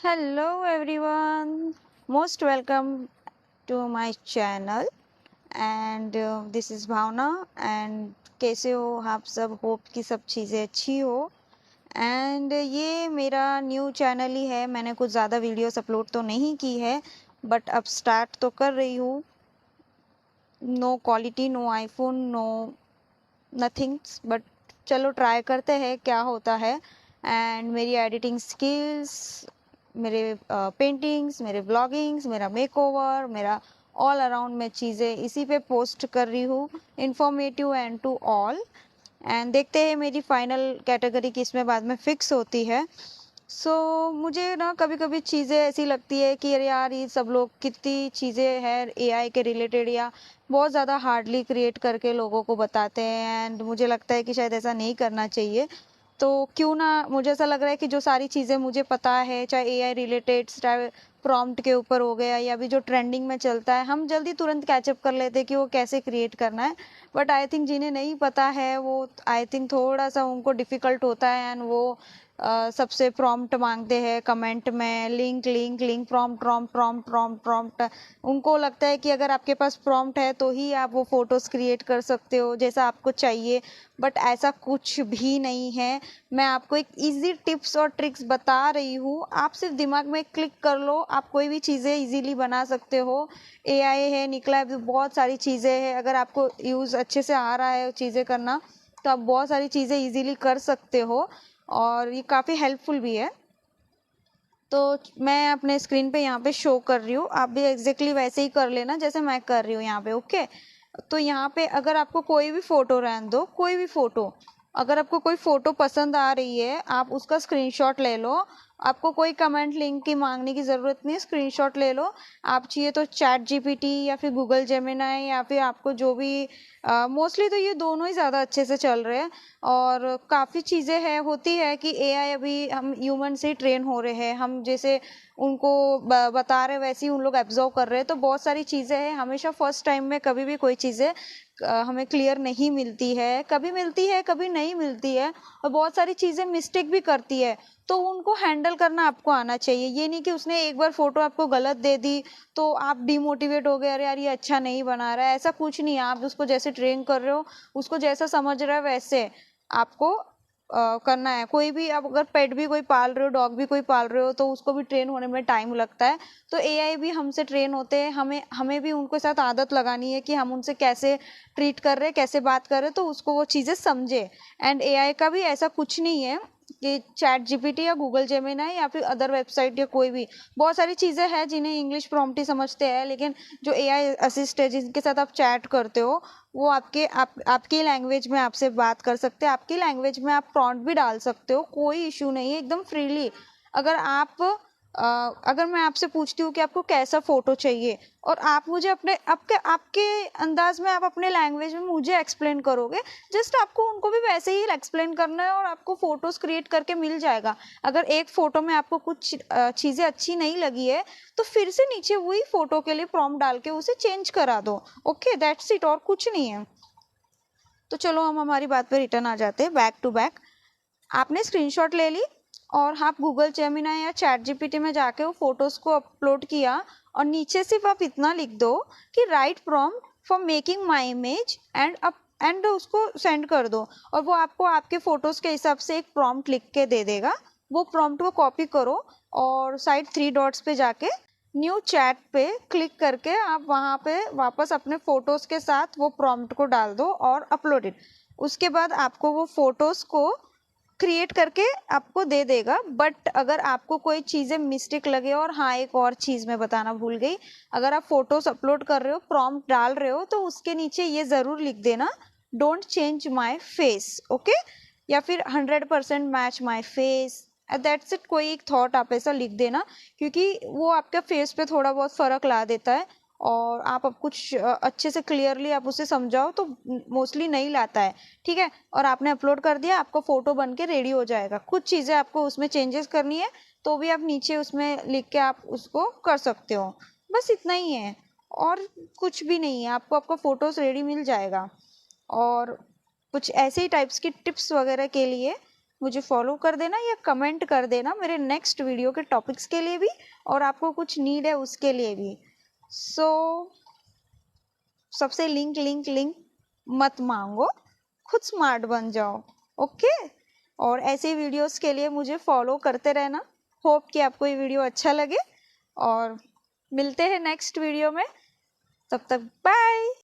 Hello everyone, most welcome to my channel and this is Bhavna and कैसे हो आप सब। होप कि सब चीज़ें अच्छी हो एंड ये मेरा न्यू चैनल ही है। मैंने कुछ ज़्यादा वीडियोस अपलोड तो नहीं की है बट अब स्टार्ट तो कर रही हूँ। No quality, no iPhone, no nothings, but चलो ट्राई करते हैं क्या होता है। एंड मेरी एडिटिंग स्किल्स, मेरे पेंटिंग्स, मेरे ब्लॉगिंग्स, मेरा मेकओवर, मेरा ऑल अराउंड मैं चीज़ें इसी पे पोस्ट कर रही हूँ, informative and to all. And देखते हैं मेरी फाइनल कैटेगरी किस में बाद में फिक्स होती है। मुझे ना कभी कभी चीज़ें ऐसी लगती है कि अरे यार ये सब लोग कितनी चीज़ें हैं एआई के रिलेटेड या बहुत ज़्यादा हार्डली क्रिएट करके लोगों को बताते हैं एंड मुझे लगता है कि शायद ऐसा नहीं करना चाहिए। तो क्यों ना, मुझे ऐसा लग रहा है कि जो सारी चीज़ें मुझे पता है, चाहे एआई रिलेटेड, चाहे प्रॉम्प्ट के ऊपर हो गया या अभी जो ट्रेंडिंग में चलता है, हम जल्दी तुरंत कैचअप कर लेते हैं कि वो कैसे क्रिएट करना है। बट आई थिंक जिन्हें नहीं पता है वो आई थिंक थोड़ा सा उनको डिफ़िकल्ट होता है एंड वो सबसे प्रॉम्प्ट मांगते हैं कमेंट में, link link link, prompt prompt prompt prompt prompt. उनको लगता है कि अगर आपके पास प्रॉम्प्ट है तो ही आप वो फोटोज़ क्रिएट कर सकते हो जैसा आपको चाहिए, बट ऐसा कुछ भी नहीं है। मैं आपको एक इजी टिप्स और ट्रिक्स बता रही हूँ, आप सिर्फ दिमाग में क्लिक कर लो, आप कोई भी चीज़ें इजीली बना सकते हो। एआई है निकला है, बहुत सारी चीज़ें हैं, अगर आपको यूज़ अच्छे से आ रहा है चीज़ें करना तो आप बहुत सारी चीज़ें इजीली कर सकते हो और ये काफ़ी हेल्पफुल भी है। तो मैं अपने स्क्रीन पे यहाँ पे शो कर रही हूँ, आप भी एग्जैक्टली वैसे ही कर लेना जैसे मैं कर रही हूँ यहाँ पे। ओके, तो यहाँ पे अगर आपको कोई भी फोटो, रहने दो कोई भी फोटो, अगर आपको कोई फोटो पसंद आ रही है आप उसका स्क्रीनशॉट ले लो। आपको कोई कमेंट लिंक की मांगने की ज़रूरत नहीं है, स्क्रीनशॉट ले लो। आप चाहिए तो चैट जीपीटी या फिर गूगल जेमिनाई या फिर आपको जो भी, मोस्टली तो ये दोनों ही ज़्यादा अच्छे से चल रहे हैं। और काफ़ी चीज़ें हैं, होती है कि एआई अभी हम ह्यूमन से ट्रेन हो रहे हैं, हम जैसे उनको बता रहे वैसे ही उन लोग एब्जॉर्व कर रहे हैं। तो बहुत सारी चीज़ें हैं, हमेशा फर्स्ट टाइम में कभी भी कोई चीज़ें हमें क्लियर नहीं मिलती है, कभी मिलती है कभी नहीं मिलती है, और बहुत सारी चीज़ें मिस्टेक भी करती है। तो उनको हैंडल करना आपको आना चाहिए। ये नहीं कि उसने एक बार फोटो आपको गलत दे दी तो आप डिमोटिवेट हो गए, अरे यार ये अच्छा नहीं बना रहा है। ऐसा कुछ नहीं है, आप उसको जैसे ट्रेन कर रहे हो, उसको जैसा समझ रहा है वैसे आपको करना है। कोई भी, आप अगर पेट भी कोई पाल रहे हो, डॉग भी कोई पाल रहे हो, तो उसको भी ट्रेन होने में टाइम लगता है। तो एआई भी हमसे ट्रेन होते हैं, हमें हमें भी उनके साथ आदत लगानी है कि हम उनसे कैसे ट्रीट कर रहे हैं, कैसे बात कर रहे हैं, तो उसको वो चीज़ें समझे। एंड एआई का भी ऐसा कुछ नहीं है कि चैट जीपीटी या गूगल जेमिनाई या फिर अदर वेबसाइट या कोई भी, बहुत सारी चीज़ें हैं जिन्हें इंग्लिश प्रॉम्प्ट ही समझते हैं, लेकिन जो एआई असिस्ट है जिनके साथ आप चैट करते हो, वो आपकी लैंग्वेज में आपसे बात कर सकते हैं, आपकी लैंग्वेज में आप प्रॉम्प्ट भी डाल सकते हो, कोई इशू नहीं है, एकदम फ्रीली। अगर आप अगर मैं आपसे पूछती हूँ कि आपको कैसा फोटो चाहिए और आप मुझे अपने आपके आपके अंदाज में, आप अपने लैंग्वेज में मुझे एक्सप्लेन करोगे, जस्ट आपको उनको भी वैसे ही एक्सप्लेन करना है और आपको फोटोज क्रिएट करके मिल जाएगा। अगर एक फोटो में आपको कुछ चीज़ें अच्छी नहीं लगी है तो फिर से नीचे वही फोटो के लिए प्रॉम्प्ट डाल के उसे चेंज करा दो। ओके, दैट्स इट, और कुछ नहीं है। तो चलो हम हमारी बात पे रिटर्न आ जाते हैं, बैक टू बैक। आपने स्क्रीनशॉट ले ली और आप गूगल जेमिनाई या चैट जीपीटी में जाके वो फोटोज़ को अपलोड किया और नीचे सिर्फ आप इतना लिख दो कि right prompt for making my image and उसको सेंड कर दो, और वो आपको आपके फोटोज़ के हिसाब से एक प्रॉम्प्ट लिख के दे देगा। वो प्रॉम्प्ट को कॉपी करो और साइड थ्री डॉट्स पे जाके न्यू चैट पे क्लिक करके आप वहाँ पे वापस अपने फोटोज़ के साथ वो प्रॉम्प्ट को डाल दो और अपलोड इट। उसके बाद आपको वो फोटोज़ को क्रिएट करके आपको दे देगा। बट अगर आपको कोई चीज़ें मिस्टेक लगे, और हाँ एक और चीज़ मैं बताना भूल गई, अगर आप फोटोज अपलोड कर रहे हो, प्रॉम्प्ट डाल रहे हो, तो उसके नीचे ये ज़रूर लिख देना, don't change my face. Okay, या फिर 100% match my face, that's it. कोई एक थॉट आप ऐसा लिख देना, क्योंकि वो आपका फेस पे थोड़ा बहुत फ़र्क ला देता है और आप अब कुछ अच्छे से क्लियरली आप उसे समझाओ तो मोस्टली नहीं लाता है। ठीक है, और आपने अपलोड कर दिया, आपका फोटो बन के रेडी हो जाएगा। कुछ चीज़ें आपको उसमें चेंजेस करनी है तो भी आप नीचे उसमें लिख के आप उसको कर सकते हो। बस इतना ही है और कुछ भी नहीं है, आपको आपका फोटोज रेडी मिल जाएगा। और कुछ ऐसे ही टाइप्स की टिप्स वगैरह के लिए मुझे फॉलो कर देना या कमेंट कर देना मेरे नेक्स्ट वीडियो के टॉपिक्स के लिए भी, और आपको कुछ नीड है उसके लिए भी। सो सबसे लिंक लिंक लिंक मत मांगो, खुद स्मार्ट बन जाओ। ओके, और ऐसे वीडियोस के लिए मुझे फॉलो करते रहना। होप कि आपको ये वीडियो अच्छा लगे, और मिलते हैं नेक्स्ट वीडियो में। तब तक बाय।